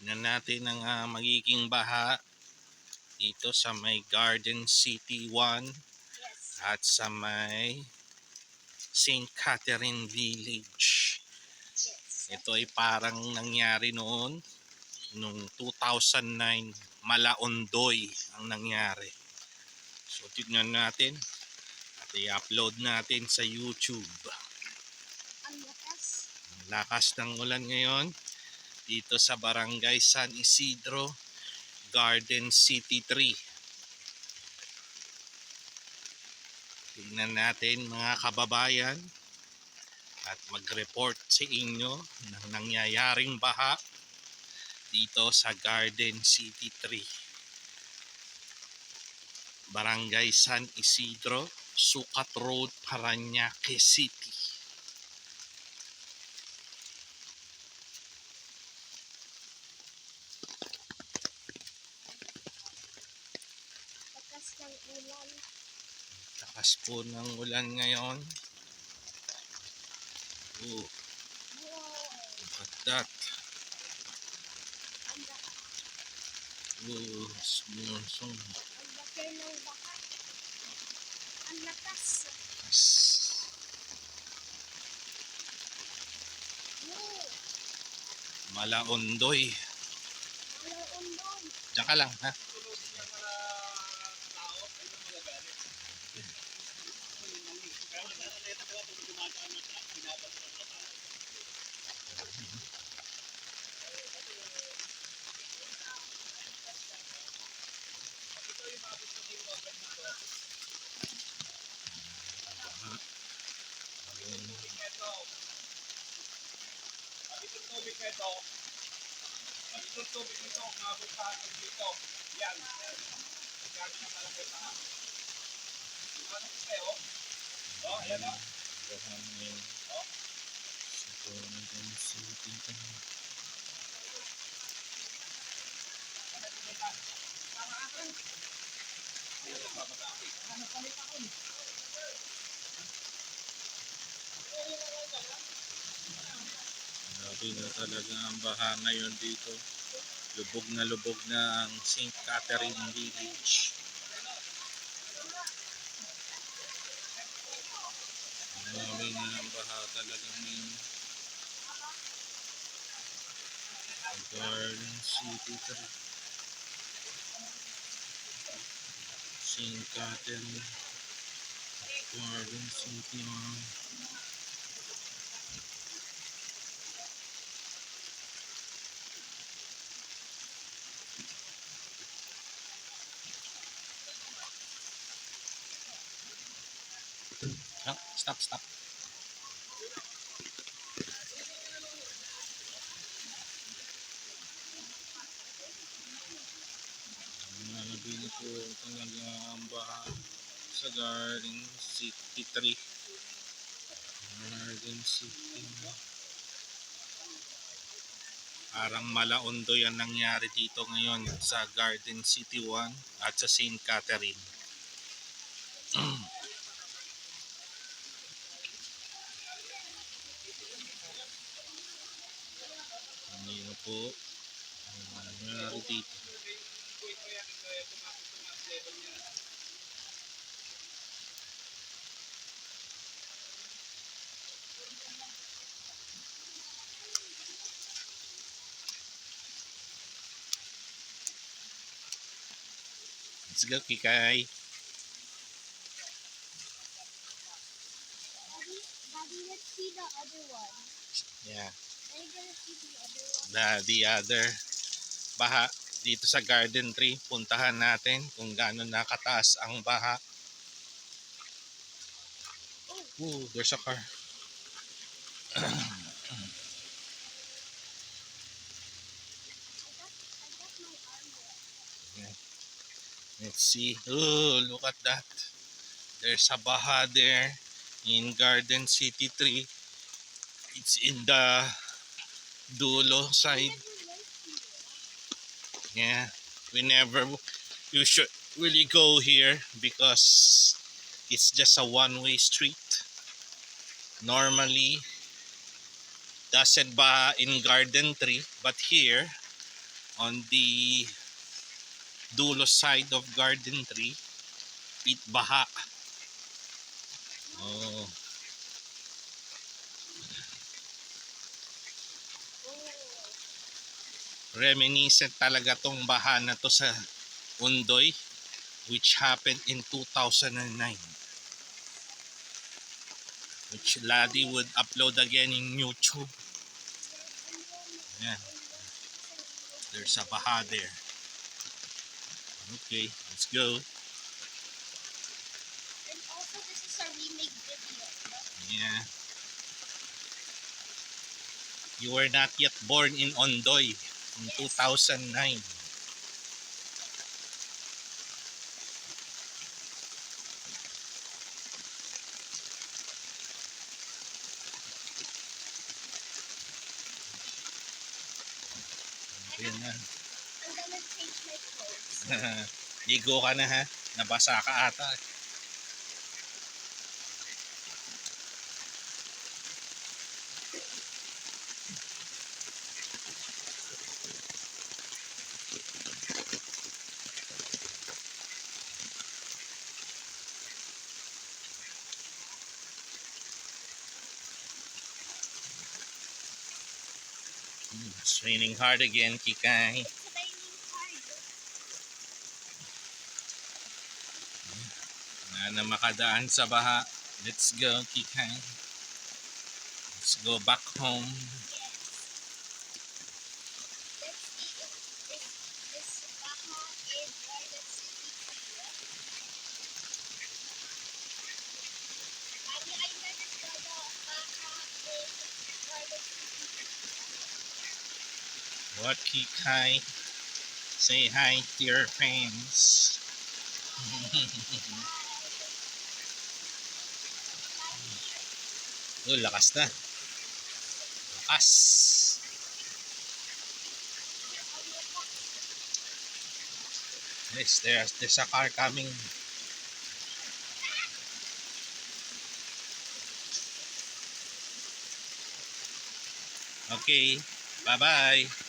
Tingnan natin ang magiging baha dito sa may Garden City 1 at sa may St. Catherine Village. Ito ay parang nangyari noon nung 2009, Malaondoy ang nangyari. So tignan natin at i-upload natin sa YouTube. Ang lakas ng ulan ngayon dito sa Barangay San Isidro, Garden City 3. Tingnan natin mga kababayan at mag-report sa inyo ng nangyayaring baha dito sa Garden City 3, Barangay San Isidro, Sukat Road, Parañaque City. Lakas po ng ulan ngayon. Oh, look at that. Oh, small song. Ang lakas. Malaondoy. Diyan ka lang, ha? Itong tubig nito, mabukahan dito. Yan. Yan na malaki pa. Ano ko kayo? Oh, ayan o. Grabe na talaga ang baha ngayon dito. Lubog na ang St. Catherine Village. Grabe na ang baha talaga ngayon. Garden City 3, St. Catherine, Garden City 1. Oh, stop. Nabili ko talaga ang baha sa Garden City 3. Garden City. Parang Malaondoy ang nangyari dito ngayon sa Garden City 1 at sa St. Catherine. Ano po ang nangyari dito. Let's go, Kikay. Daddy, let's see the other one. Yeah. Are you gonna see the other one? The other baha dito sa Garden 3. Puntahan natin kung gaano nakataas ang baha. Oh, there's a car. I got my arm wet. Let's see. Oh, look at that. There's a baha there in Garden City 3. It's in the dulo side. Yeah, you should really go here because it's just a one-way street. Normally doesn't baha in Garden 3, but here on the dulo side of Garden Tree. Pit baha. Oh, reminiscent talaga tong baha na to sa Undoy, which happened in 2009. Which Ladi would upload again in YouTube. Yeah, there's a baha there. Okay, let's go. And also, this is a remake video. Yeah. You were not yet born in Ondoy in 2009. Ayan na. I'm gonna change my clothes. Ligo ka na ha. Nabasa ka ata. It's raining hard again, Kikay. It's raining hard. Wala na makadaan sa baha. Let's go, Kikay. Let's go back home. Let's see if this Baha is Garden City. Mommy, I never saw the Baha in Garden City. What, Kikay? Say hi to your fans. Oh, lakas na. Lakas. Yes, there's a car coming. Okay, bye-bye.